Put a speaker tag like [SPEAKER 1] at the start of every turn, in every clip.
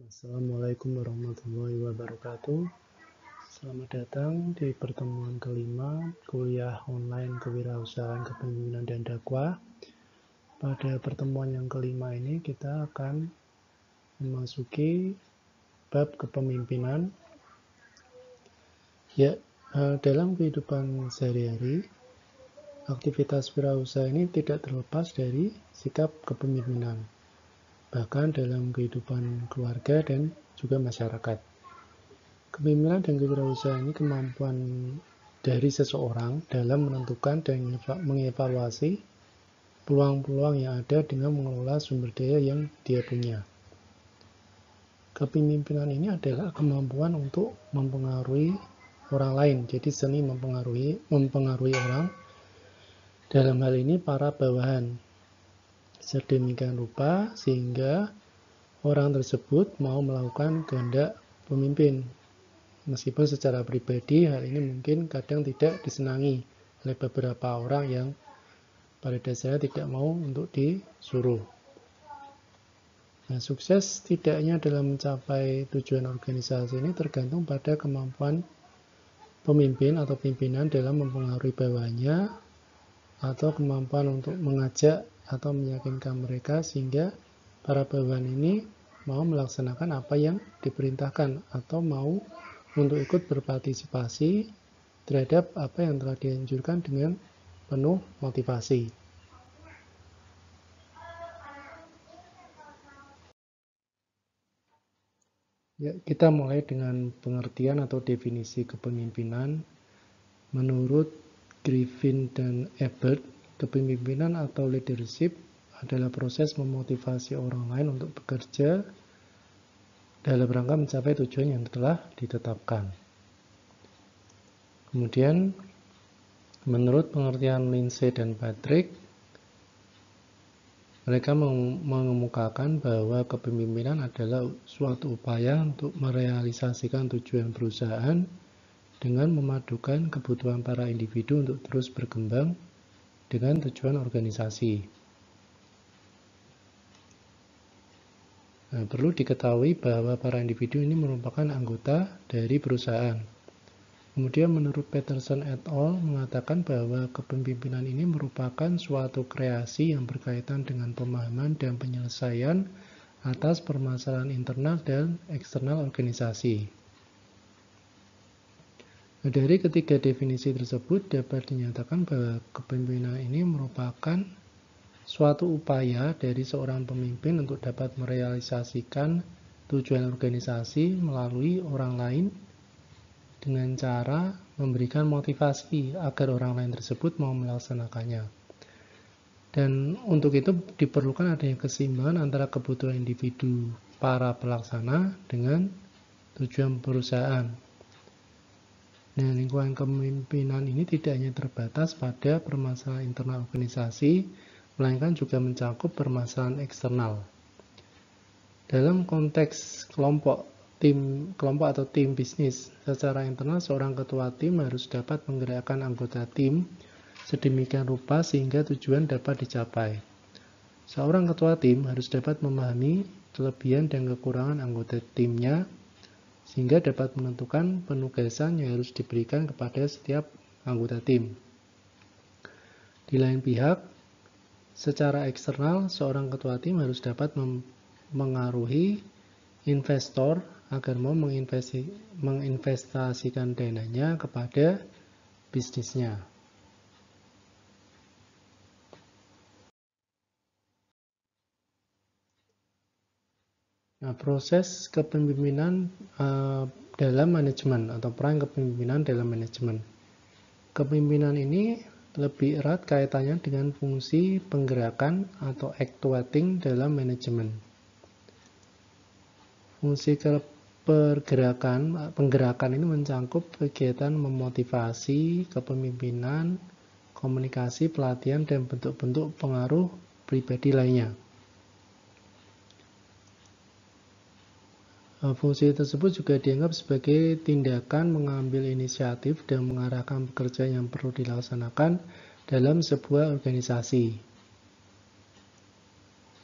[SPEAKER 1] Assalamualaikum warahmatullahi wabarakatuh. Selamat datang di pertemuan kelima kuliah online kewirausahaan kepemimpinan dan dakwah. Pada pertemuan yang kelima ini kita akan memasuki bab kepemimpinan. Dalam kehidupan sehari-hari, aktivitas wirausaha ini tidak terlepas dari sikap kepemimpinan, bahkan dalam kehidupan keluarga dan juga masyarakat. Kepemimpinan dan kewirausahaan ini kemampuan dari seseorang dalam menentukan dan mengevaluasi peluang-peluang yang ada dengan mengelola sumber daya yang dia punya. Kepemimpinan ini adalah kemampuan untuk mempengaruhi orang lain, jadi seni mempengaruhi orang, dalam hal ini para bawahan, sedemikian rupa sehga orang tersebut mau melakukan kehendak pemimpin. Meskipun secara pribadi hal ini mungkin kadang tidak disenangi oleh beberapa orang yang pada dasarnya tidak mau untuk disuruh. Nah, sukses tidaknya dalam mencapai tujuan organisasi ini tergantung pada kemampuan pemimpin atau pimpinan dalam mempengaruhi bawahannya, atau kemampuan untuk mengajak atau meyakinkan mereka sehingga para bawahan ini mau melaksanakan apa yang diperintahkan atau mau untuk ikut berpartisipasi terhadap apa yang telah dianjurkan dengan penuh motivasi. Kita mulai dengan pengertian atau definisi kepemimpinan. Menurut Griffin dan Ebert, kepemimpinan atau leadership adalah proses memotivasi orang lain untuk bekerja dalam rangka mencapai tujuan yang telah ditetapkan. Kemudian, menurut pengertian Lindsay dan Patrick, mereka mengemukakan bahwa kepemimpinan adalah suatu upaya untuk merealisasikan tujuan perusahaan dengan memadukan kebutuhan para individu untuk terus berkembang dengan tujuan organisasi. Nah, perlu diketahui bahwa para individu ini merupakan anggota dari perusahaan. Kemudian menurut Peterson et al. Mengatakan bahwa kepemimpinan ini merupakan suatu kreasi yang berkaitan dengan pemahaman dan penyelesaian atas permasalahan internal dan eksternal organisasi. Nah, dari ketiga definisi tersebut dapat dinyatakan bahwa kepemimpinan ini merupakan suatu upaya dari seorang pemimpin untuk dapat merealisasikan tujuan organisasi melalui orang lain dengan cara memberikan motivasi agar orang lain tersebut mau melaksanakannya. Dan untuk itu diperlukan adanya keseimbangan antara kebutuhan individu para pelaksana dengan tujuan perusahaan. Nah, lingkungan kepemimpinan ini tidak hanya terbatas pada permasalahan internal organisasi, melainkan juga mencakup permasalahan eksternal. Dalam konteks kelompok atau tim bisnis, secara internal seorang ketua tim harus dapat menggerakkan anggota tim sedemikian rupa sehingga tujuan dapat dicapai. Seorang ketua tim harus dapat memahami kelebihan dan kekurangan anggota timnya sehingga dapat menentukan penugasan yang harus diberikan kepada setiap anggota tim. Di lain pihak, secara eksternal seorang ketua tim harus dapat mengaruhi investor agar mau menginvestasikan dananya kepada bisnisnya. Nah, proses kepemimpinan dalam manajemen atau peran kepemimpinan dalam manajemen. Kepemimpinan ini lebih erat kaitannya dengan fungsi penggerakan atau actuating dalam manajemen. Fungsi penggerakan ini mencakup kegiatan memotivasi, kepemimpinan, komunikasi, pelatihan, dan bentuk-bentuk pengaruh pribadi lainnya. Fungsi tersebut juga dianggap sebagai tindakan mengambil inisiatif dan mengarahkan pekerjaan yang perlu dilaksanakan dalam sebuah organisasi.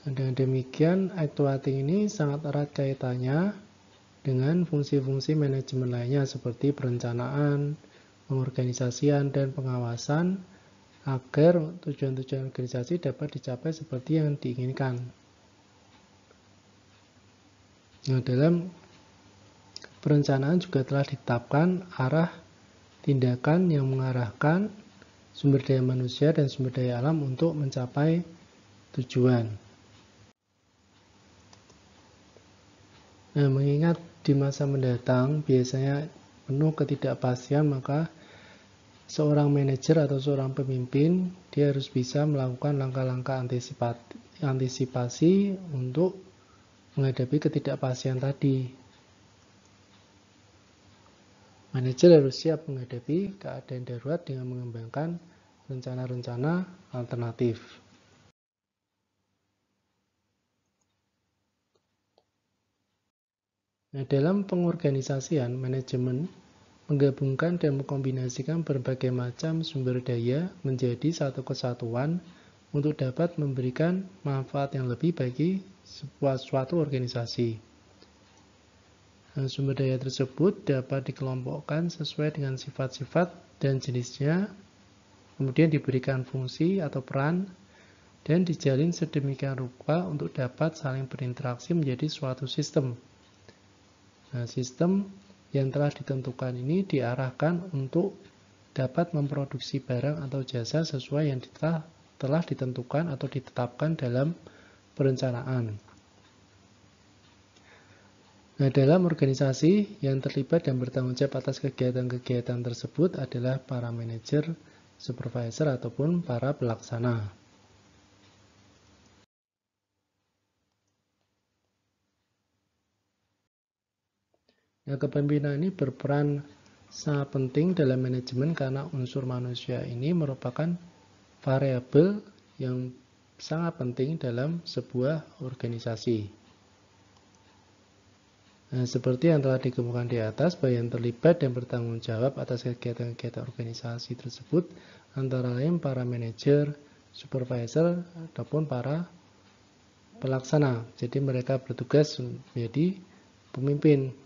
[SPEAKER 1] Dengan demikian, actuating ini sangat erat kaitannya dengan fungsi-fungsi manajemen lainnya seperti perencanaan, pengorganisasian, dan pengawasan agar tujuan-tujuan organisasi dapat dicapai seperti yang diinginkan. Nah, dalam perencanaan juga telah ditetapkan arah tindakan yang mengarahkan sumber daya manusia dan sumber daya alam untuk mencapai tujuan. Nah, mengingat di masa mendatang biasanya penuh ketidakpastian, maka seorang manajer atau seorang pemimpin dia harus bisa melakukan langkah-langkah antisipasi untuk menghadapi ketidakpastian tadi. Manajer harus siap menghadapi keadaan darurat dengan mengembangkan rencana-rencana alternatif. Nah, dalam pengorganisasian, manajemen menggabungkan dan mengkombinasikan berbagai macam sumber daya menjadi satu kesatuan untuk dapat memberikan manfaat yang lebih bagi suatu organisasi. Nah, sumber daya tersebut dapat dikelompokkan sesuai dengan sifat-sifat dan jenisnya, kemudian diberikan fungsi atau peran, dan dijalin sedemikian rupa untuk dapat saling berinteraksi menjadi suatu sistem. Nah, sistem yang telah ditentukan ini diarahkan untuk dapat memproduksi barang atau jasa sesuai yang telah ditentukan atau ditetapkan dalam perencanaan. Nah, dalam organisasi yang terlibat dan bertanggung jawab atas kegiatan-kegiatan tersebut adalah para manajer, supervisor, ataupun para pelaksana. Nah, kepemimpinan ini berperan sangat penting dalam manajemen karena unsur manusia ini merupakan variabel yang sangat penting dalam sebuah organisasi. Nah, seperti yang telah dikemukakan di atas, bahwa yang terlibat dan bertanggung jawab atas kegiatan-kegiatan organisasi tersebut antara lain para manajer, supervisor, ataupun para pelaksana. Jadi mereka bertugas menjadi pemimpin.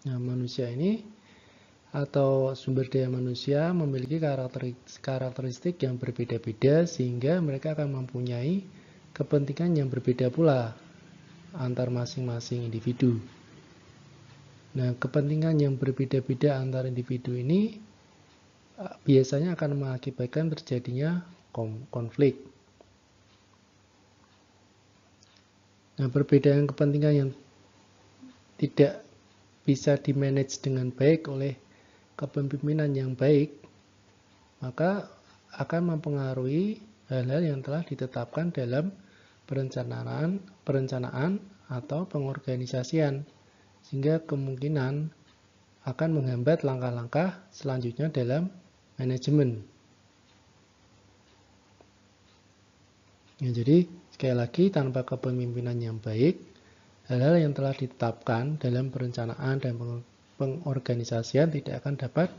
[SPEAKER 1] Nah, manusia ini atau sumber daya manusia memiliki karakteristik yang berbeda-beda sehingga mereka akan mempunyai kepentingan yang berbeda pula antar masing-masing individu. Nah, kepentingan yang berbeda-beda antar individu ini biasanya akan mengakibatkan terjadinya konflik. Nah, perbedaan kepentingan yang tidak bisa dimanage dengan baik oleh kepemimpinan yang baik, maka akan mempengaruhi hal-hal yang telah ditetapkan dalam perencanaan atau pengorganisasian, sehingga kemungkinan akan menghambat langkah-langkah selanjutnya dalam manajemen. Ya, jadi sekali lagi, tanpa kepemimpinan yang baik, hal-hal yang telah ditetapkan dalam perencanaan dan pengorganisasian tidak akan dapat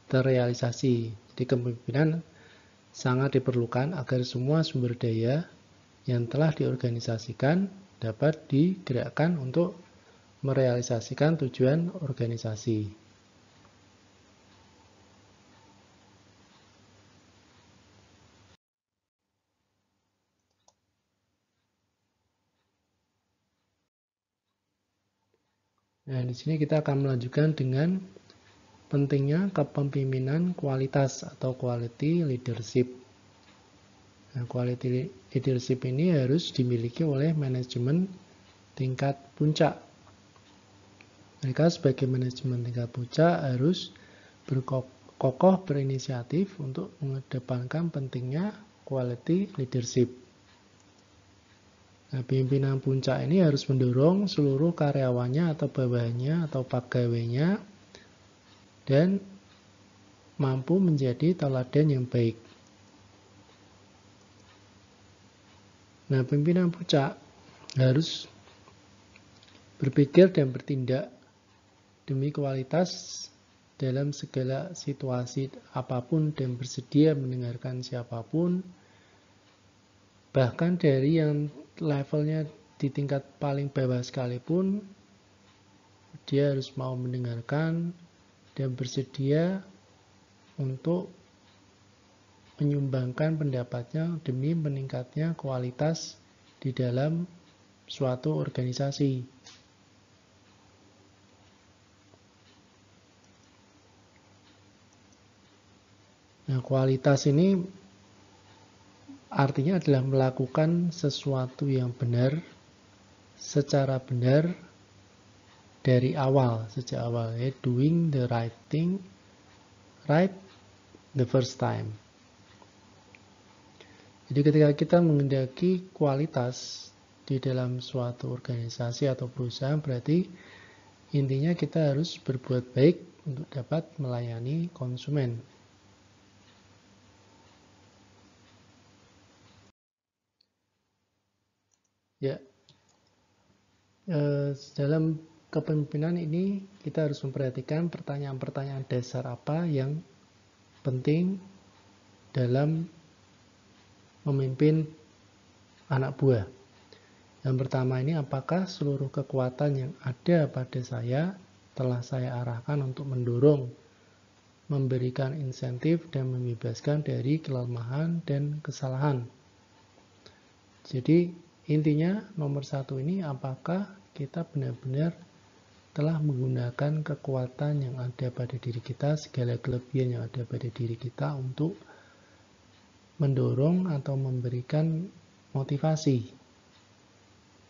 [SPEAKER 1] terrealisasi. Jadi kepemimpinan sangat diperlukan agar semua sumber daya yang telah diorganisasikan dapat digerakkan untuk merealisasikan tujuan organisasi. Nah, di sini kita akan melanjutkan dengan pentingnya kepemimpinan kualitas atau quality leadership. Nah, quality leadership ini harus dimiliki oleh manajemen tingkat puncak. Mereka sebagai manajemen tingkat puncak harus berkokoh berinisiatif untuk mengedepankan pentingnya quality leadership. Nah, pimpinan puncak ini harus mendorong seluruh karyawannya atau bawahannya atau pegawainya dan mampu menjadi teladan yang baik. Nah, pimpinan puncak harus berpikir dan bertindak demi kualitas dalam segala situasi apapun dan bersedia mendengarkan siapapun, Bahkan dari yang levelnya di tingkat paling bawah sekalipun, dia harus mau mendengarkan dan bersedia untuk menyumbangkan pendapatnya demi meningkatnya kualitas di dalam suatu organisasi. Nah, kualitas ini artinya adalah melakukan sesuatu yang benar, secara benar, dari awal, sejak awal, ya, doing the right thing, right the first time. Jadi ketika kita menghendaki kualitas di dalam suatu organisasi atau perusahaan, berarti intinya kita harus berbuat baik untuk dapat melayani konsumen. Ya, dalam kepemimpinan ini kita harus memperhatikan pertanyaan-pertanyaan dasar apa yang penting dalam memimpin anak buah. Yang pertama ini, apakah seluruh kekuatan yang ada pada saya telah saya arahkan untuk mendorong, memberikan insentif, dan membebaskan dari kelemahan dan kesalahan. Jadi intinya nomor satu ini, apakah kita benar-benar telah menggunakan kekuatan yang ada pada diri kita, segala kelebihan yang ada pada diri kita untuk mendorong atau memberikan motivasi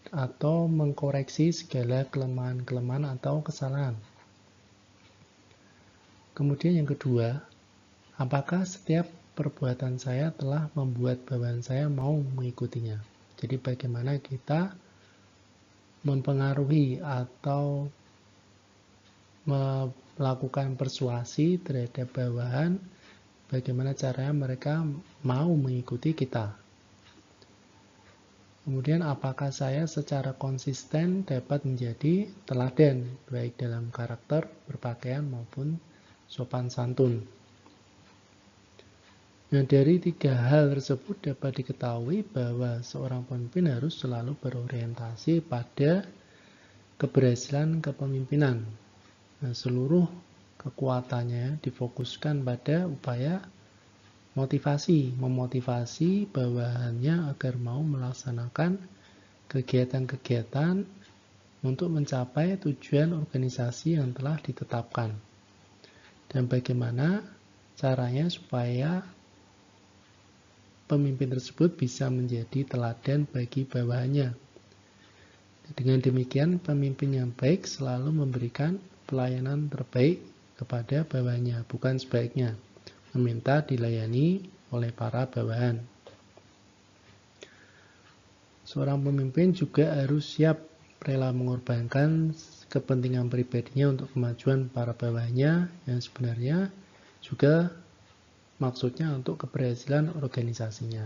[SPEAKER 1] atau mengkoreksi segala kelemahan-kelemahan atau kesalahan. Kemudian yang kedua, apakah setiap perbuatan saya telah membuat bawahan saya mau mengikutinya. Jadi bagaimana kita mempengaruhi atau melakukan persuasi terhadap bawahan, bagaimana caranya mereka mau mengikuti kita. Kemudian apakah saya secara konsisten dapat menjadi teladan, baik dalam karakter, berpakaian, maupun sopan santun. Nah, dari tiga hal tersebut dapat diketahui bahwa seorang pemimpin harus selalu berorientasi pada keberhasilan kepemimpinan. Nah, seluruh kekuatannya difokuskan pada upaya memotivasi bawahannya agar mau melaksanakan kegiatan-kegiatan untuk mencapai tujuan organisasi yang telah ditetapkan. Dan bagaimana caranya supaya pemimpin tersebut bisa menjadi teladan bagi bawahannya. Dengan demikian, pemimpin yang baik selalu memberikan pelayanan terbaik kepada bawahannya, bukan sebaliknya, meminta dilayani oleh para bawahan. Seorang pemimpin juga harus siap rela mengorbankan kepentingan pribadinya untuk kemajuan para bawahannya, yang sebenarnya juga maksudnya untuk keberhasilan organisasinya.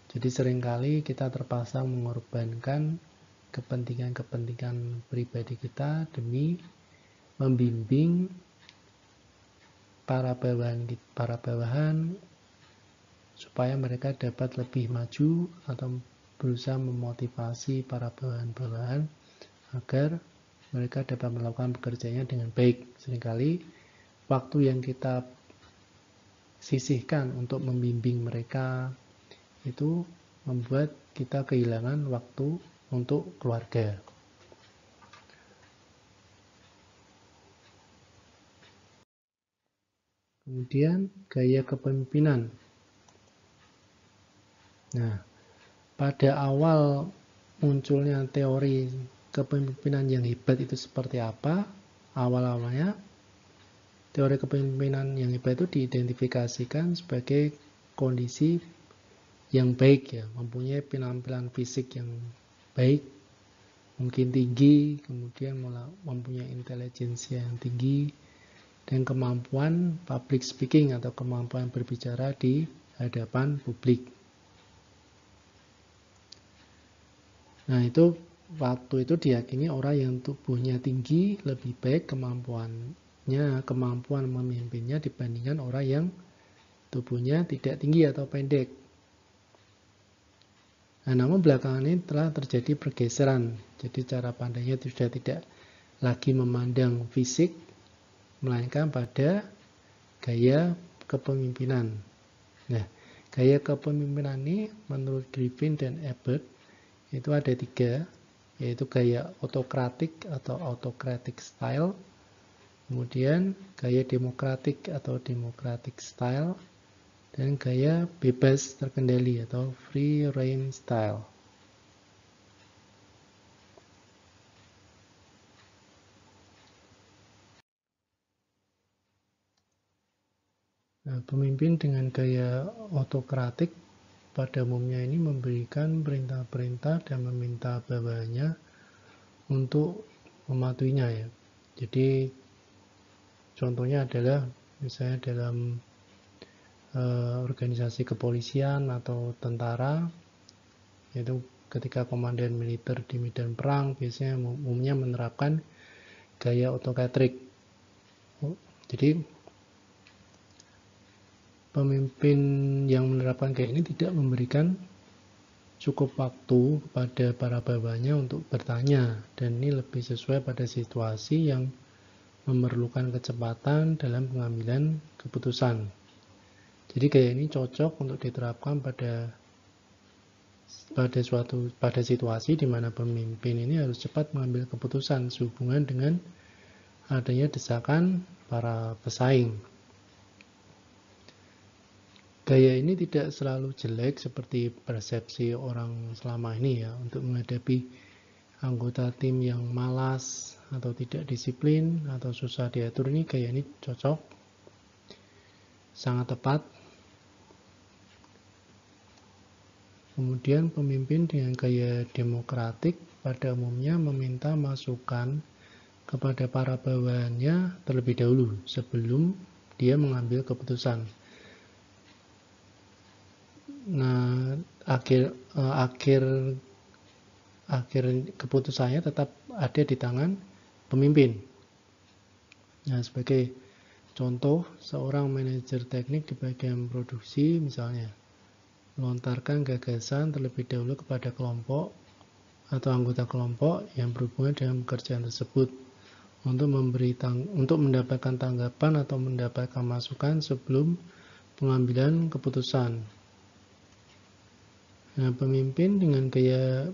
[SPEAKER 1] Jadi seringkali kita terpaksa mengorbankan kepentingan-kepentingan pribadi kita demi membimbing para bawahan supaya mereka dapat lebih maju atau berusaha memotivasi para bawahan-bawahan agar mereka dapat melakukan pekerjaannya dengan baik. Seringkali waktu yang kita sisihkan untuk membimbing mereka itu membuat kita kehilangan waktu untuk keluarga. Kemudian gaya kepemimpinan. Nah, pada awal munculnya teori kepemimpinan yang hebat itu seperti apa? Awal-awalnya teori kepemimpinan yang hebat itu diidentifikasikan sebagai kondisi yang baik, ya, mempunyai penampilan fisik yang baik, mungkin tinggi, kemudian mempunyai intelijensi yang tinggi, dan kemampuan public speaking atau kemampuan berbicara di hadapan publik. Nah, itu waktu itu diyakini orang yang tubuhnya tinggi lebih baik kemampuan memimpinnya dibandingkan orang yang tubuhnya tidak tinggi atau pendek. Nah, namun belakangan ini telah terjadi pergeseran. Jadi cara pandangnya sudah tidak lagi memandang fisik, melainkan pada gaya kepemimpinan. Nah, gaya kepemimpinan ini menurut Griffin dan Ebert itu ada 3, yaitu gaya autokratik atau autocratic style, kemudian gaya demokratik atau democratic style, dan gaya bebas terkendali atau free reign style. Nah, pemimpin dengan gaya autokratik pada umumnya ini memberikan perintah-perintah dan meminta bawahannya untuk mematuhinya ya. Jadi contohnya adalah misalnya dalam organisasi kepolisian atau tentara, yaitu ketika komandan militer di medan perang biasanya umumnya menerapkan gaya autokratik. Jadi pemimpin yang menerapkan gaya ini tidak memberikan cukup waktu kepada para bawahannya untuk bertanya, dan ini lebih sesuai pada situasi yang memerlukan kecepatan dalam pengambilan keputusan. Jadi gaya ini cocok untuk diterapkan pada situasi di mana pemimpin ini harus cepat mengambil keputusan sehubungan dengan adanya desakan para pesaing. Gaya ini tidak selalu jelek seperti persepsi orang selama ini ya, untuk menghadapi anggota tim yang malas atau tidak disiplin atau susah diatur. Ini gaya ini cocok, sangat tepat. Kemudian pemimpin dengan gaya demokratik pada umumnya meminta masukan kepada para bawahannya terlebih dahulu sebelum dia mengambil keputusan. Nah, akhir keputusannya tetap ada di tangan pemimpin. Nah, sebagai contoh, seorang manajer teknik di bagian produksi misalnya melontarkan gagasan terlebih dahulu kepada kelompok atau anggota kelompok yang berhubungan dengan pekerjaan tersebut untuk mendapatkan tanggapan atau mendapatkan masukan sebelum pengambilan keputusan. Nah, pemimpin dengan gaya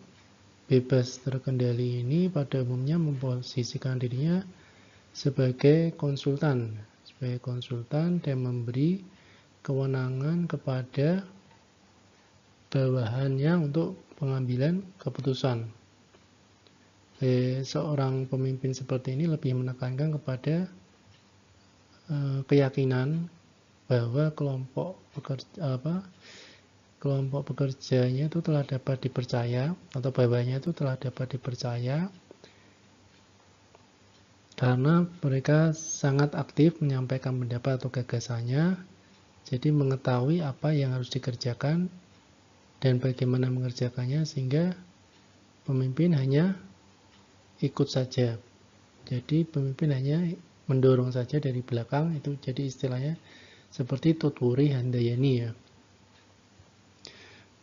[SPEAKER 1] bebas terkendali ini pada umumnya memposisikan dirinya sebagai konsultan dan memberi kewenangan kepada bawahannya untuk pengambilan keputusan. Seorang pemimpin seperti ini lebih menekankan kepada keyakinan bahwa kelompok pekerjanya itu telah dapat dipercaya atau bawahannya itu telah dapat dipercaya karena mereka sangat aktif menyampaikan pendapat atau gagasannya, jadi mengetahui apa yang harus dikerjakan dan bagaimana mengerjakannya, sehingga pemimpin hanya ikut saja. Jadi pemimpin hanya mendorong saja dari belakang, itu jadi istilahnya seperti tuturi handayani ya.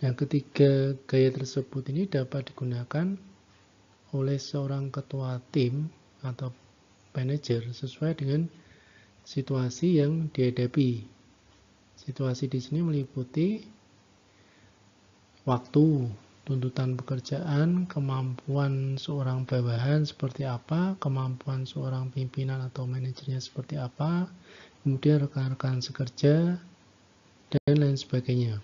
[SPEAKER 1] Nah, ketiga gaya tersebut ini dapat digunakan oleh seorang ketua tim atau manajer sesuai dengan situasi yang dihadapi. Situasi di sini meliputi waktu, tuntutan pekerjaan, kemampuan seorang bawahan seperti apa, kemampuan seorang pimpinan atau manajernya seperti apa, kemudian rekan-rekan sekerja, dan lain sebagainya.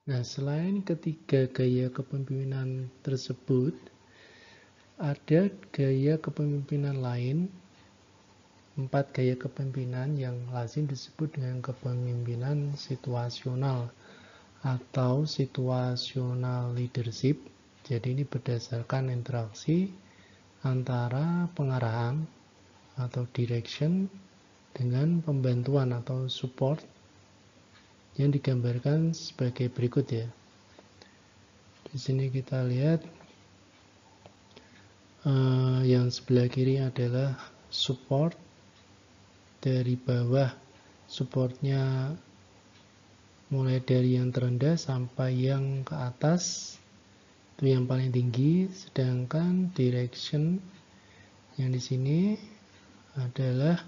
[SPEAKER 1] Nah, selain ketiga gaya kepemimpinan tersebut, ada gaya kepemimpinan lain, 4 gaya kepemimpinan yang lazim disebut dengan kepemimpinan situasional atau situational leadership. Jadi ini berdasarkan interaksi antara pengarahan atau direction dengan pembantuan atau support yang digambarkan sebagai berikut ya. Di sini kita lihat Yang sebelah kiri adalah support. Dari bawah supportnya mulai dari yang terendah sampai yang ke atas itu yang paling tinggi, sedangkan direction yang di sini adalah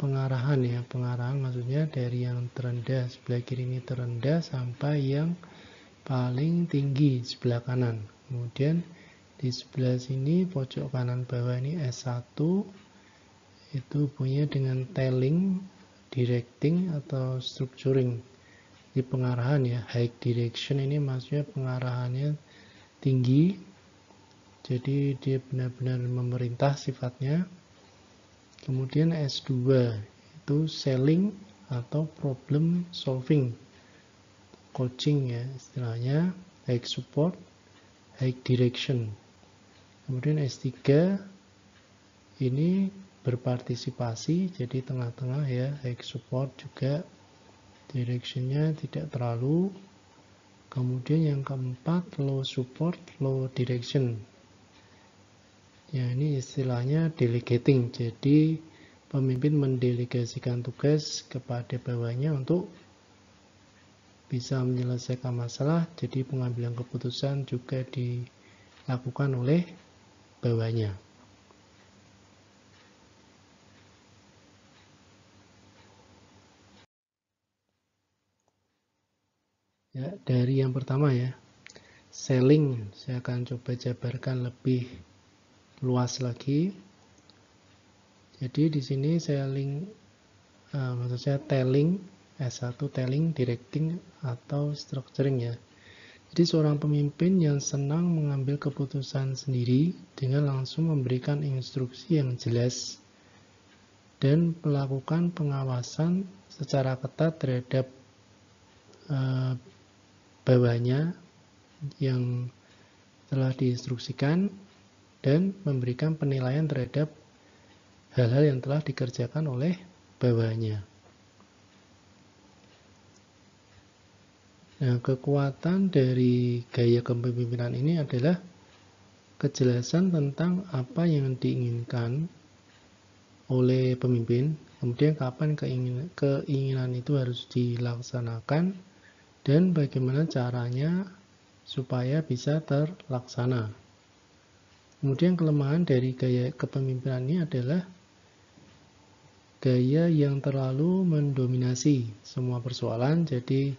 [SPEAKER 1] pengarahan ya, pengarahan maksudnya dari yang terendah sebelah kiri ini terendah sampai yang paling tinggi sebelah kanan. Kemudian di sebelah sini pojok kanan bawah ini S1 itu punya dengan tailing, directing atau structuring di pengarahan ya. High direction ini maksudnya pengarahannya tinggi, jadi dia benar-benar memerintah sifatnya. Kemudian S2 itu selling atau problem solving, coaching ya istilahnya, high support, high direction. Kemudian S3 ini berpartisipasi, jadi tengah-tengah ya, high support juga, directionnya tidak terlalu. Kemudian yang keempat low support, low direction ya, ini istilahnya delegating, jadi pemimpin mendelegasikan tugas kepada bawahnya untuk bisa menyelesaikan masalah, jadi pengambilan keputusan juga dilakukan oleh bawahnya. Ya, dari yang pertama ya, selling, saya akan coba jabarkan lebih luas lagi. Jadi di sini selling, maksud saya telling, S1 telling, directing atau structuring ya. Jadi seorang pemimpin yang senang mengambil keputusan sendiri dengan langsung memberikan instruksi yang jelas dan melakukan pengawasan secara ketat terhadap bawahnya yang telah diinstruksikan dan memberikan penilaian terhadap hal-hal yang telah dikerjakan oleh bawahnya. Nah, kekuatan dari gaya kepemimpinan ini adalah kejelasan tentang apa yang diinginkan oleh pemimpin, kemudian kapan keinginan itu harus dilaksanakan, dan bagaimana caranya supaya bisa terlaksana. Kemudian kelemahan dari gaya kepemimpinan ini adalah gaya yang terlalu mendominasi semua persoalan, jadi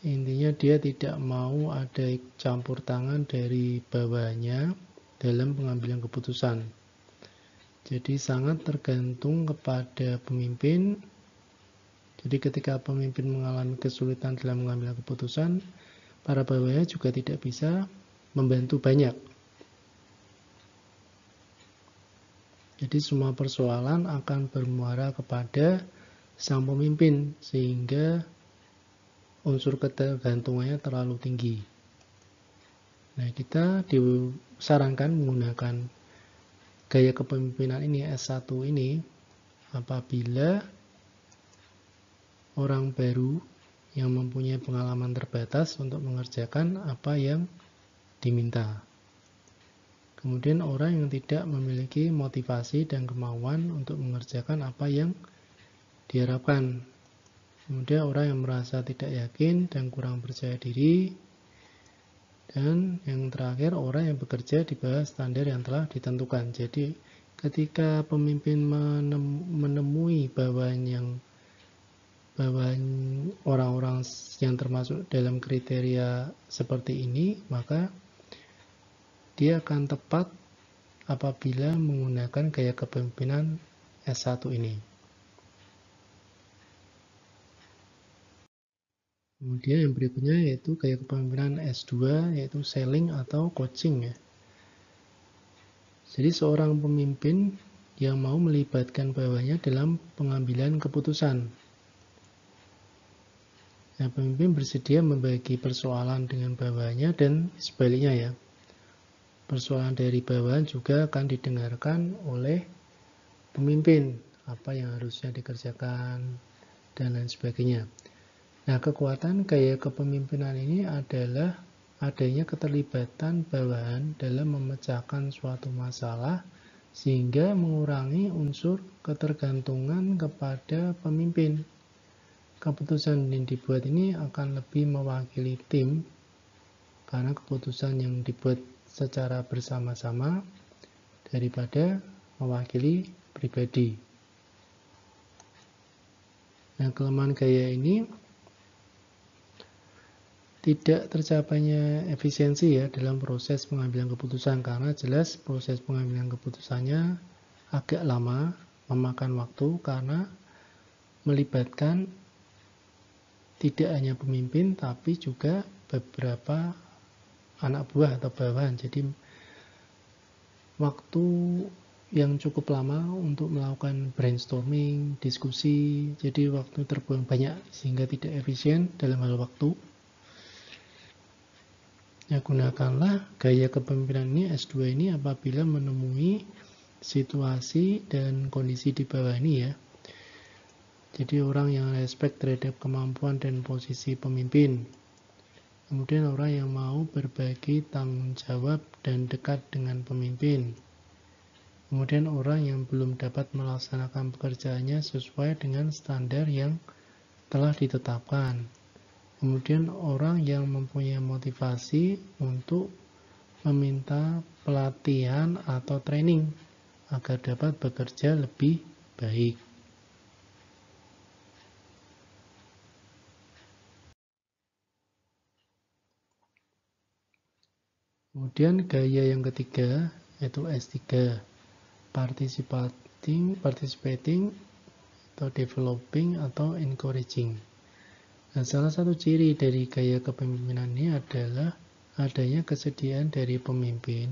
[SPEAKER 1] intinya dia tidak mau ada campur tangan dari bawahnya dalam pengambilan keputusan. Jadi sangat tergantung kepada pemimpin. Jadi ketika pemimpin mengalami kesulitan dalam mengambil keputusan, para bawahnya juga tidak bisa membantu banyak. Jadi semua persoalan akan bermuara kepada sang pemimpin, sehingga unsur ketergantungannya terlalu tinggi. Nah, kita disarankan menggunakan gaya kepemimpinan ini, S1 ini, apabila orang baru yang mempunyai pengalaman terbatas untuk mengerjakan apa yang diminta. Kemudian orang yang tidak memiliki motivasi dan kemauan untuk mengerjakan apa yang diharapkan. Kemudian orang yang merasa tidak yakin dan kurang percaya diri. Dan yang terakhir, orang yang bekerja di bawah standar yang telah ditentukan. Jadi ketika pemimpin menemui bawahan orang-orang yang termasuk dalam kriteria seperti ini, maka dia akan tepat apabila menggunakan gaya kepemimpinan S1 ini. Kemudian yang berikutnya yaitu gaya kepemimpinan S2, yaitu selling atau coaching ya. Jadi seorang pemimpin yang mau melibatkan bawahnya dalam pengambilan keputusan. Nah, pemimpin bersedia membagi persoalan dengan bawahnya dan sebaliknya ya. Persoalan dari bawahan juga akan didengarkan oleh pemimpin, apa yang harusnya dikerjakan dan lain sebagainya. Nah, kekuatan gaya kepemimpinan ini adalah adanya keterlibatan bawahan dalam memecahkan suatu masalah sehingga mengurangi unsur ketergantungan kepada pemimpin. Keputusan yang dibuat ini akan lebih mewakili tim karena keputusan yang dibuat secara bersama-sama daripada mewakili pribadi. Nah, kelemahan gaya ini tidak tercapainya efisiensi ya dalam proses pengambilan keputusan, karena jelas proses pengambilan keputusannya agak lama, memakan waktu karena melibatkan tidak hanya pemimpin tapi juga beberapa anak buah atau bawahan. Jadi waktu yang cukup lama untuk melakukan brainstorming, diskusi, jadi waktu terbuang banyak sehingga tidak efisien dalam hal waktu. Ya, gunakanlah gaya kepemimpinan ini S2 ini apabila menemui situasi dan kondisi di bawah ini ya. Jadi orang yang respect terhadap kemampuan dan posisi pemimpin. Kemudian orang yang mau berbagi tanggung jawab dan dekat dengan pemimpin. Kemudian orang yang belum dapat melaksanakan pekerjaannya sesuai dengan standar yang telah ditetapkan. Kemudian orang yang mempunyai motivasi untuk meminta pelatihan atau training agar dapat bekerja lebih baik. Kemudian gaya yang ketiga yaitu S3, participating atau developing atau encouraging. Nah, salah satu ciri dari gaya kepemimpinan ini adalah adanya kesediaan dari pemimpin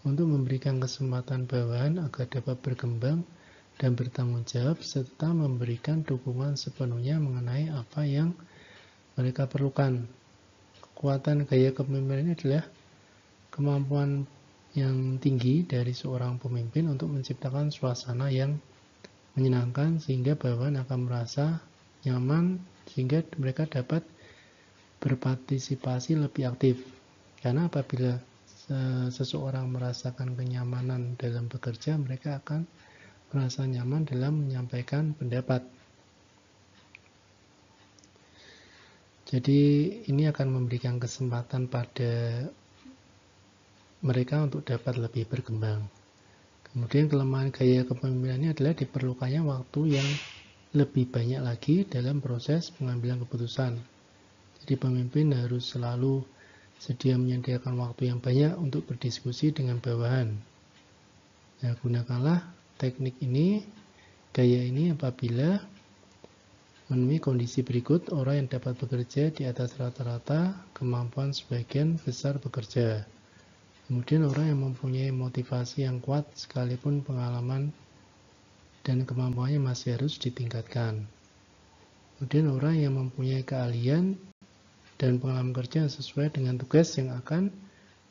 [SPEAKER 1] untuk memberikan kesempatan bawahan agar dapat berkembang dan bertanggung jawab serta memberikan dukungan sepenuhnya mengenai apa yang mereka perlukan. Kekuatan gaya kepemimpinan ini adalah kemampuan yang tinggi dari seorang pemimpin untuk menciptakan suasana yang menyenangkan sehingga bawahan akan merasa nyaman sehingga mereka dapat berpartisipasi lebih aktif. Karena apabila seseorang merasakan kenyamanan dalam bekerja, mereka akan merasa nyaman dalam menyampaikan pendapat. Jadi ini akan memberikan kesempatan pada mereka untuk dapat lebih berkembang. Kemudian kelemahan gaya kepemimpinannya adalah diperlukannya waktu yang lebih banyak lagi dalam proses pengambilan keputusan. Jadi pemimpin harus selalu sedia menyediakan waktu yang banyak untuk berdiskusi dengan bawahan. Nah, gunakanlah teknik ini, gaya ini apabila menemui kondisi berikut: orang yang dapat bekerja di atas rata-rata kemampuan sebagian besar bekerja. Kemudian orang yang mempunyai motivasi yang kuat sekalipun pengalaman dan kemampuannya masih harus ditingkatkan. Kemudian orang yang mempunyai keahlian dan pengalaman kerja yang sesuai dengan tugas yang akan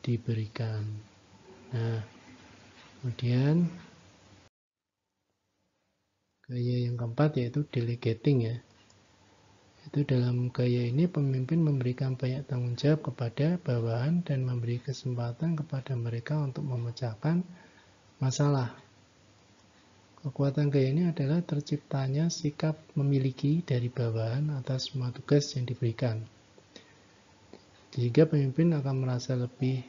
[SPEAKER 1] diberikan. Nah, kemudian gaya yang keempat yaitu delegating ya. Itu dalam gaya ini pemimpin memberikan banyak tanggung jawab kepada bawahan dan memberi kesempatan kepada mereka untuk memecahkan masalah. Kekuatan gaya ini adalah terciptanya sikap memiliki dari bawahan atas semua tugas yang diberikan. Sehingga pemimpin akan merasa lebih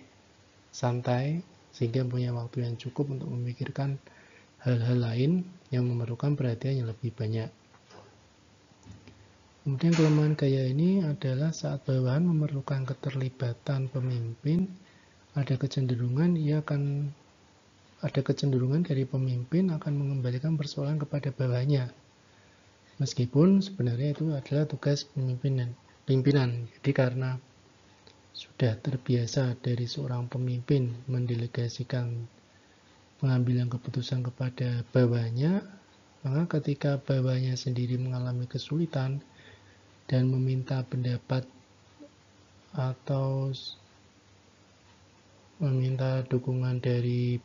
[SPEAKER 1] santai, sehingga punya waktu yang cukup untuk memikirkan hal-hal lain yang memerlukan perhatian yang lebih banyak. Kemudian kelemahan gaya ini adalah saat bawahan memerlukan keterlibatan pemimpin, ada kecenderungan dari pemimpin akan mengembalikan persoalan kepada bawahannya. Meskipun sebenarnya itu adalah tugas pimpinan. Jadi karena sudah terbiasa dari seorang pemimpin mendelegasikan pengambilan keputusan kepada bawahannya, maka ketika bawahannya sendiri mengalami kesulitan dan meminta pendapat atau meminta dukungan dari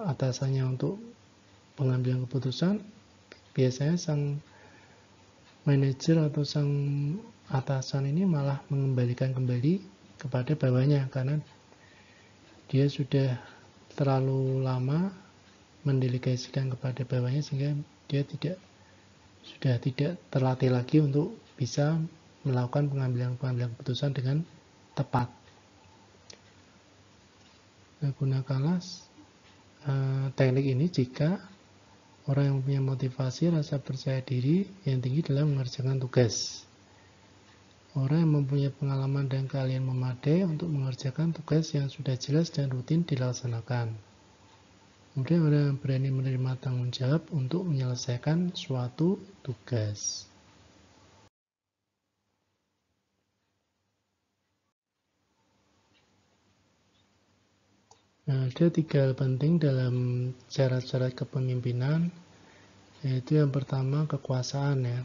[SPEAKER 1] atasannya untuk pengambilan keputusan, biasanya sang manajer atau sang atasan ini malah mengembalikan kembali kepada bawahnya karena dia sudah terlalu lama mendelegasikan kepada bawahnya sehingga dia sudah tidak terlatih lagi untuk bisa melakukan pengambilan keputusan dengan tepat. Gunakanlah teknik ini jika orang yang punya motivasi, rasa percaya diri yang tinggi dalam mengerjakan tugas. Orang yang mempunyai pengalaman dan keahlian memadai untuk mengerjakan tugas yang sudah jelas dan rutin dilaksanakan. Kemudian orang yang berani menerima tanggung jawab untuk menyelesaikan suatu tugas. Nah, ada 3 hal penting dalam syarat-syarat kepemimpinan, yaitu yang pertama kekuasaan ya.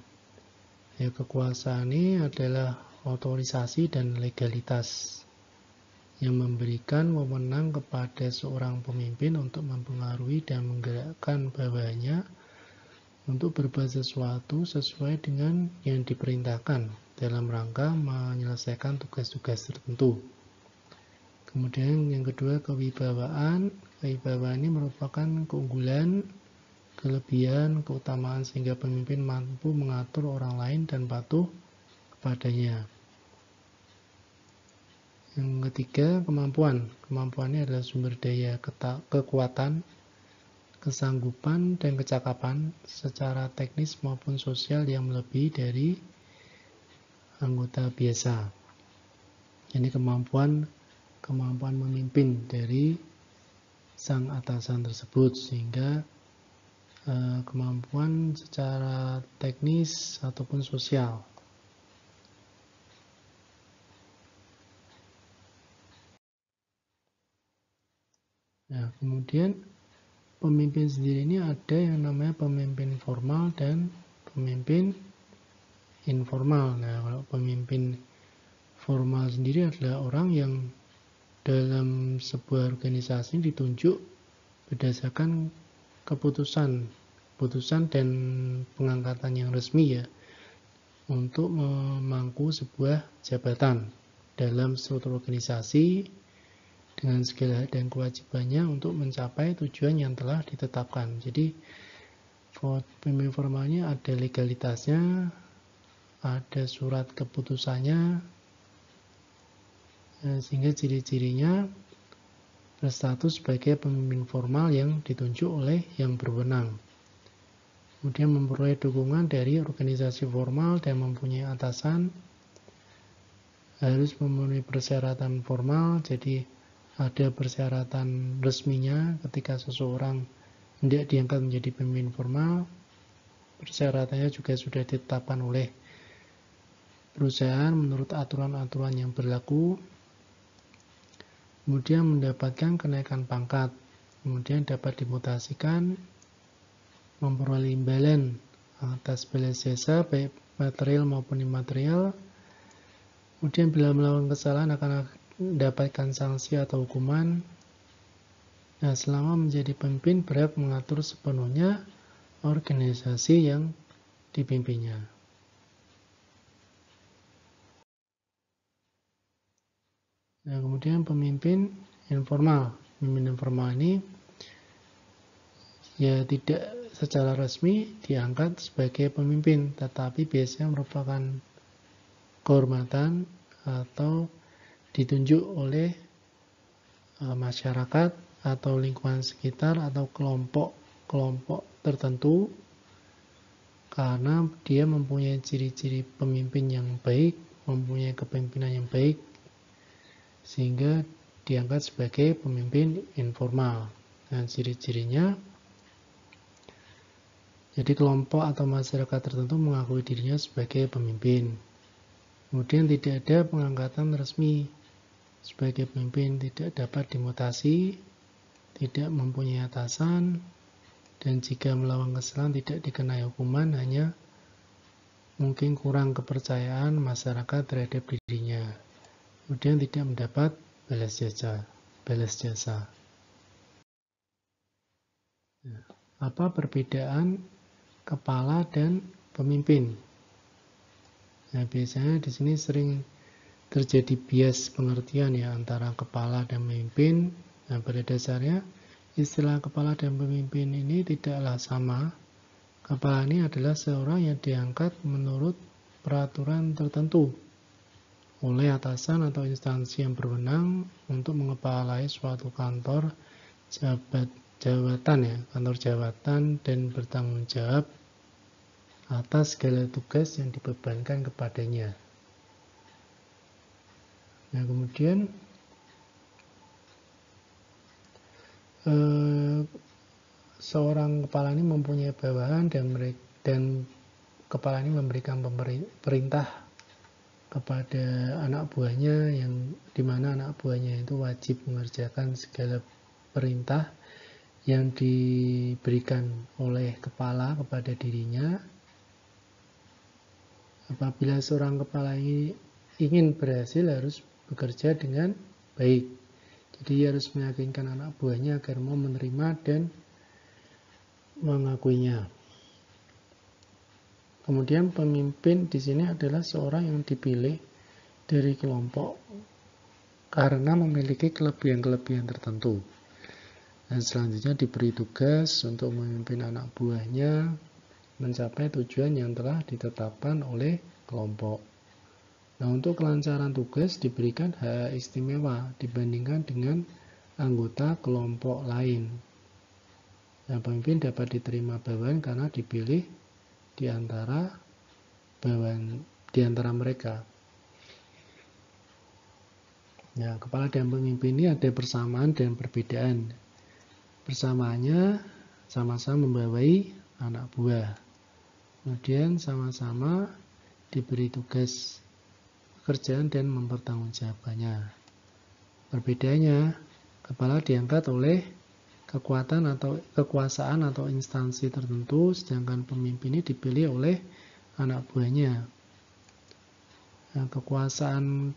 [SPEAKER 1] Kekuasaan ini adalah otorisasi dan legalitas yang memberikan wewenang kepada seorang pemimpin untuk mempengaruhi dan menggerakkan bawahannya untuk berbuat sesuatu sesuai dengan yang diperintahkan dalam rangka menyelesaikan tugas-tugas tertentu. Kemudian yang kedua kewibawaan. Kewibawaan ini merupakan keunggulan, kelebihan, keutamaan sehingga pemimpin mampu mengatur orang lain dan patuh kepadanya. Yang ketiga kemampuan. Kemampuan ini adalah sumber daya kekuatan, kesanggupan, dan kecakapan secara teknis maupun sosial yang melebihi dari anggota biasa. Ini kemampuan memimpin dari sang atasan tersebut sehingga kemampuan secara teknis ataupun sosial. Nah, kemudian pemimpin sendiri ini ada yang namanya pemimpin formal dan pemimpin informal. Nah, kalau pemimpin formal sendiri adalah orang yang dalam sebuah organisasi ditunjuk berdasarkan keputusan dan pengangkatan yang resmi ya untuk memangku sebuah jabatan dalam struktur organisasi dengan segala hak dan kewajibannya untuk mencapai tujuan yang telah ditetapkan. Jadi pemimpin formalnya ada legalitasnya, ada surat keputusannya, sehingga ciri-cirinya berstatus sebagai pemimpin formal yang ditunjuk oleh yang berwenang. Kemudian memperoleh dukungan dari organisasi formal dan mempunyai atasan, harus memenuhi persyaratan formal, jadi ada persyaratan resminya ketika seseorang hendak diangkat menjadi pemimpin formal. Persyaratannya juga sudah ditetapkan oleh perusahaan menurut aturan-aturan yang berlaku. Kemudian mendapatkan kenaikan pangkat, kemudian dapat dimutasikan, memperoleh imbalan atas balas jasa baik material maupun imaterial. Kemudian bila melakukan kesalahan akan mendapatkan sanksi atau hukuman. Nah, selama menjadi pemimpin berhak mengatur sepenuhnya organisasi yang dipimpinnya. Nah, kemudian pemimpin informal. Pemimpin informal ini ya tidak secara resmi diangkat sebagai pemimpin, tetapi biasanya merupakan kehormatan atau ditunjuk oleh masyarakat atau lingkungan sekitar atau kelompok tertentu karena dia mempunyai ciri-ciri pemimpin yang baik, mempunyai kepemimpinan yang baik, sehingga diangkat sebagai pemimpin informal. Dan ciri-cirinya, jadi kelompok atau masyarakat tertentu mengakui dirinya sebagai pemimpin. Kemudian tidak ada pengangkatan resmi sebagai pemimpin, tidak dapat dimutasi, tidak mempunyai atasan, dan jika melawan kesalahan tidak dikenai hukuman, hanya mungkin kurang kepercayaan masyarakat terhadap dirinya. Kemudian tidak mendapat balas jasa. Apa perbedaan kepala dan pemimpin? Nah, biasanya di sini sering terjadi bias pengertian ya antara kepala dan pemimpin. Nah, pada dasarnya istilah kepala dan pemimpin ini tidaklah sama. Kepala ini adalah seorang yang diangkat menurut peraturan tertentu oleh atasan atau instansi yang berwenang untuk mengepalai suatu kantor jabatan ya, kantor jabatan dan bertanggung jawab atas segala tugas yang dibebankan kepadanya. Nah, kemudian seorang kepala ini mempunyai bawahan dan kepala ini memberikan perintah kepada anak buahnya, yang dimana anak buahnya itu wajib mengerjakan segala perintah yang diberikan oleh kepala kepada dirinya. Apabila seorang kepala ini ingin berhasil, harus bekerja dengan baik. Jadi harus meyakinkan anak buahnya agar mau menerima dan mengakuinya. Kemudian pemimpin di sini adalah seorang yang dipilih dari kelompok karena memiliki kelebihan-kelebihan tertentu. Dan selanjutnya diberi tugas untuk memimpin anak buahnya mencapai tujuan yang telah ditetapkan oleh kelompok. Nah, untuk kelancaran tugas diberikan hak istimewa dibandingkan dengan anggota kelompok lain. Nah, pemimpin dapat diterima bawahan karena dipilih di antara mereka. Nah, kepala dan pemimpin ini ada persamaan dan perbedaan. Persamaannya sama-sama membawai anak buah. Kemudian sama-sama diberi tugas pekerjaan dan mempertanggungjawabkannya. Perbedaannya, kepala diangkat oleh kekuasaan atau instansi tertentu, sedangkan pemimpin ini dipilih oleh anak buahnya. Nah, kekuasaan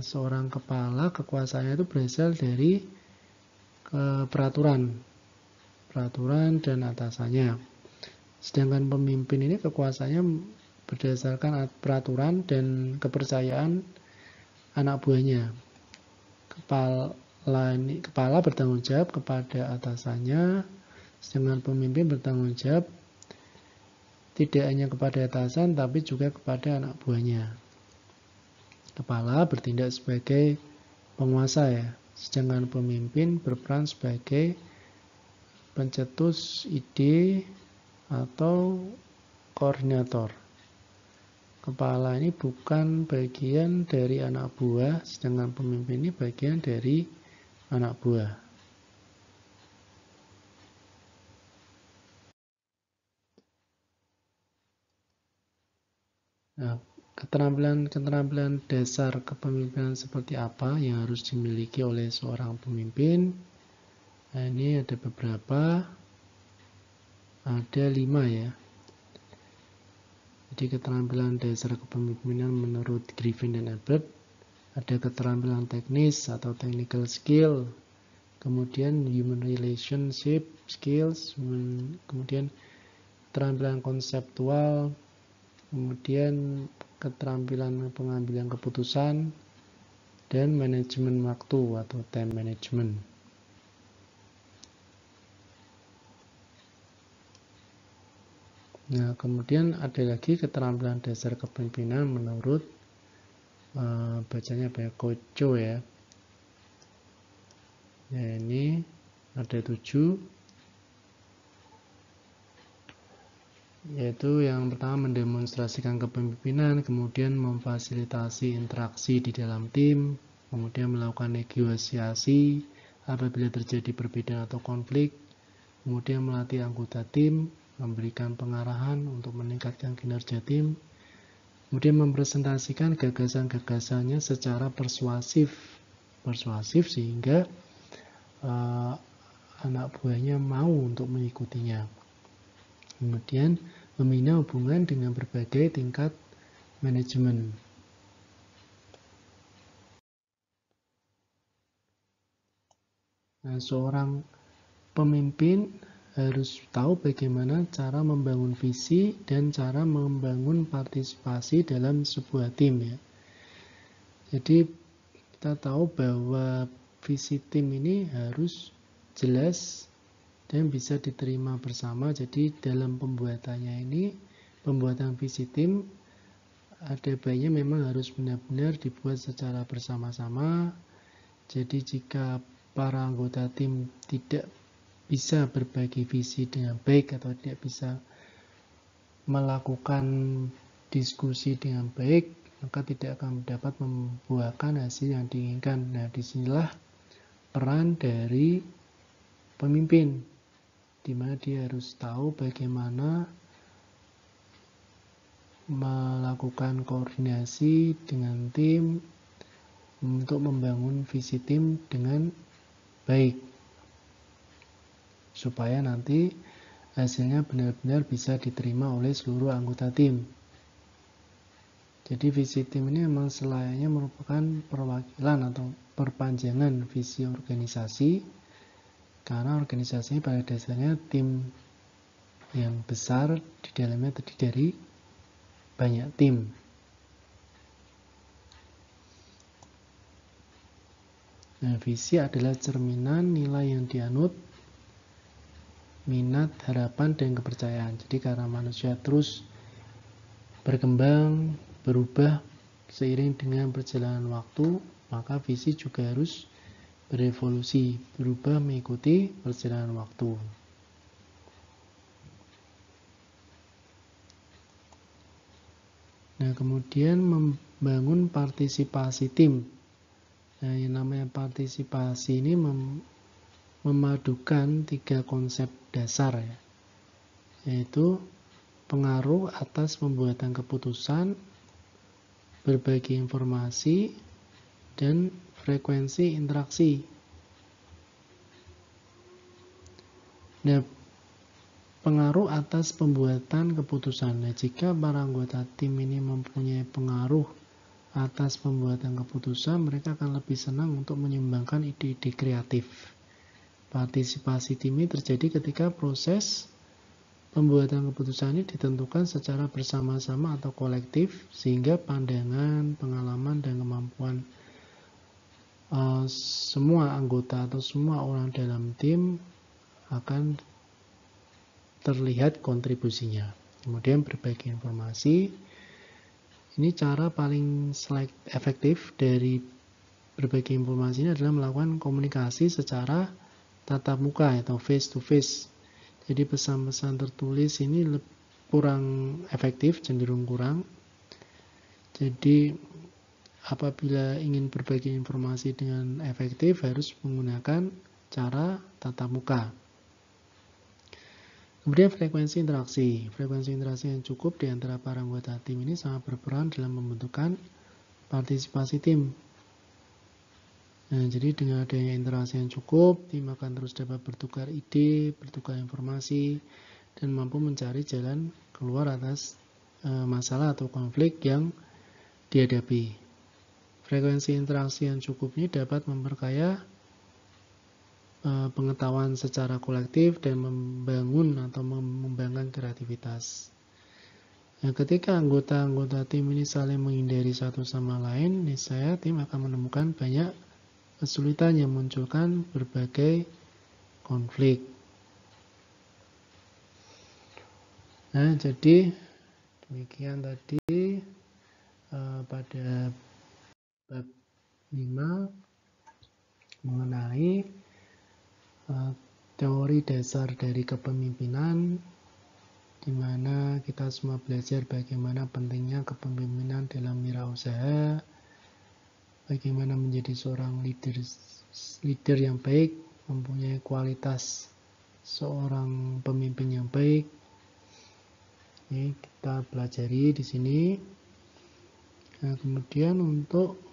[SPEAKER 1] seorang kepala, kekuasaannya itu berasal dari peraturan dan atasannya. Sedangkan pemimpin ini kekuasaannya berdasarkan peraturan dan kepercayaan anak buahnya. Kepala bertanggung jawab kepada atasannya, sedangkan pemimpin bertanggung jawab tidak hanya kepada atasan tapi juga kepada anak buahnya. Kepala bertindak sebagai penguasa ya, sedangkan pemimpin berperan sebagai pencetus ide atau koordinator. Kepala ini bukan bagian dari anak buah, sedangkan pemimpin ini bagian dari anak buah. Nah, keterampilan dasar kepemimpinan seperti apa yang harus dimiliki oleh seorang pemimpin? Nah, ini ada beberapa, ada 5 ya. Jadi keterampilan dasar kepemimpinan menurut Griffin dan Albert, ada keterampilan teknis atau technical skill, kemudian human relationship skills, kemudian keterampilan konseptual, kemudian keterampilan pengambilan keputusan, dan manajemen waktu atau time management. Nah, kemudian ada lagi keterampilan dasar kepemimpinan menurut bacanya Kocho ya. Nah, ini ada 7, yaitu yang pertama mendemonstrasikan kepemimpinan, kemudian memfasilitasi interaksi di dalam tim, kemudian melakukan negosiasi apabila terjadi perbedaan atau konflik, kemudian melatih anggota tim, memberikan pengarahan untuk meningkatkan kinerja tim, kemudian mempresentasikan gagasan-gagasannya secara persuasif sehingga anak buahnya mau untuk mengikutinya. Kemudian membina hubungan dengan berbagai tingkat manajemen. Nah, seorang pemimpin harus tahu bagaimana cara membangun visi dan cara membangun partisipasi dalam sebuah tim ya. Jadi kita tahu bahwa visi tim ini harus jelas dan bisa diterima bersama. Jadi dalam pembuatannya ini, pembuatan visi tim ada baiknya memang harus benar-benar dibuat secara bersama-sama. Jadi jika para anggota tim tidak bisa berbagi visi dengan baik atau tidak bisa melakukan diskusi dengan baik, maka tidak akan dapat membuahkan hasil yang diinginkan. Nah, disinilah peran dari pemimpin, di mana dia harus tahu bagaimana melakukan koordinasi dengan tim untuk membangun visi tim dengan baik, supaya nanti hasilnya benar-benar bisa diterima oleh seluruh anggota tim. Jadi visi tim ini memang selayaknya merupakan perwakilan atau perpanjangan visi organisasi, karena organisasinya pada dasarnya tim yang besar, di dalamnya terdiri dari banyak tim. Nah, visi adalah cerminan nilai yang dianut, minat, harapan, dan kepercayaan. Jadi karena manusia terus berkembang, berubah seiring dengan perjalanan waktu, maka visi juga harus berevolusi, berubah mengikuti perjalanan waktu. Nah, kemudian membangun partisipasi tim. Nah, yang namanya partisipasi ini memadukan 3 konsep dasar ya, yaitu pengaruh atas pembuatan keputusan, berbagi informasi, dan frekuensi interaksi. Nah, pengaruh atas pembuatan keputusan. Nah, jika para anggota tim ini mempunyai pengaruh atas pembuatan keputusan, mereka akan lebih senang untuk menyumbangkan ide-ide kreatif. Partisipasi tim ini terjadi ketika proses pembuatan keputusan ini ditentukan secara bersama-sama atau kolektif, sehingga pandangan, pengalaman, dan kemampuan semua anggota atau semua orang dalam tim akan terlihat kontribusinya. Kemudian berbagi informasi. Ini cara paling efektif dari berbagi informasi ini adalah melakukan komunikasi secara tatap muka atau face to face. Jadi pesan-pesan tertulis ini kurang efektif, cenderung kurang. Jadi apabila ingin berbagi informasi dengan efektif harus menggunakan cara tatap muka. Kemudian frekuensi interaksi. Frekuensi interaksi yang cukup di antara para anggota tim ini sangat berperan dalam membentukkan partisipasi tim. Nah, jadi dengan adanya interaksi yang cukup, tim akan terus dapat bertukar ide, bertukar informasi, dan mampu mencari jalan keluar atas masalah atau konflik yang dihadapi. Frekuensi interaksi yang cukup ini dapat memperkaya pengetahuan secara kolektif dan membangun atau mengembangkan kreativitas. Nah, ketika anggota-anggota tim ini saling menghindari satu sama lain, niscaya tim akan menemukan banyak kesulitan yang memunculkan berbagai konflik. Nah, jadi demikian tadi pada bab 5 mengenai teori dasar dari kepemimpinan, di mana kita semua belajar bagaimana pentingnya kepemimpinan dalam wirausaha, bagaimana menjadi seorang leader yang baik, mempunyai kualitas seorang pemimpin yang baik. Ini kita pelajari di sini. Nah, kemudian untuk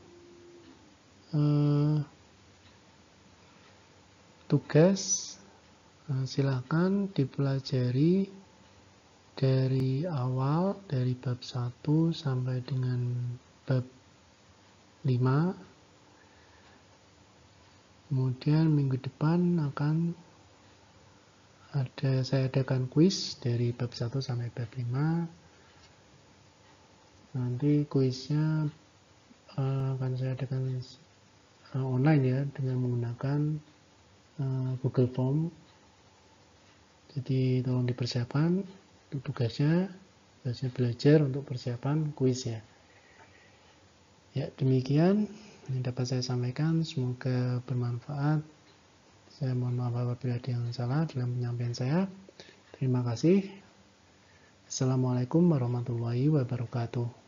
[SPEAKER 1] tugas, silakan dipelajari dari awal, dari bab 1 sampai dengan bab 5. Kemudian minggu depan akan saya adakan kuis dari bab 1 sampai bab 5. Nanti kuisnya akan saya adakan online ya, dengan menggunakan Google Form. Jadi tolong dipersiapkan untuk tugasnya belajar untuk persiapan kuis ya. Ya, demikian yang dapat saya sampaikan, semoga bermanfaat. Saya mohon maaf apabila ada yang salah dalam penyampaian saya. Terima kasih. Assalamualaikum warahmatullahi wabarakatuh.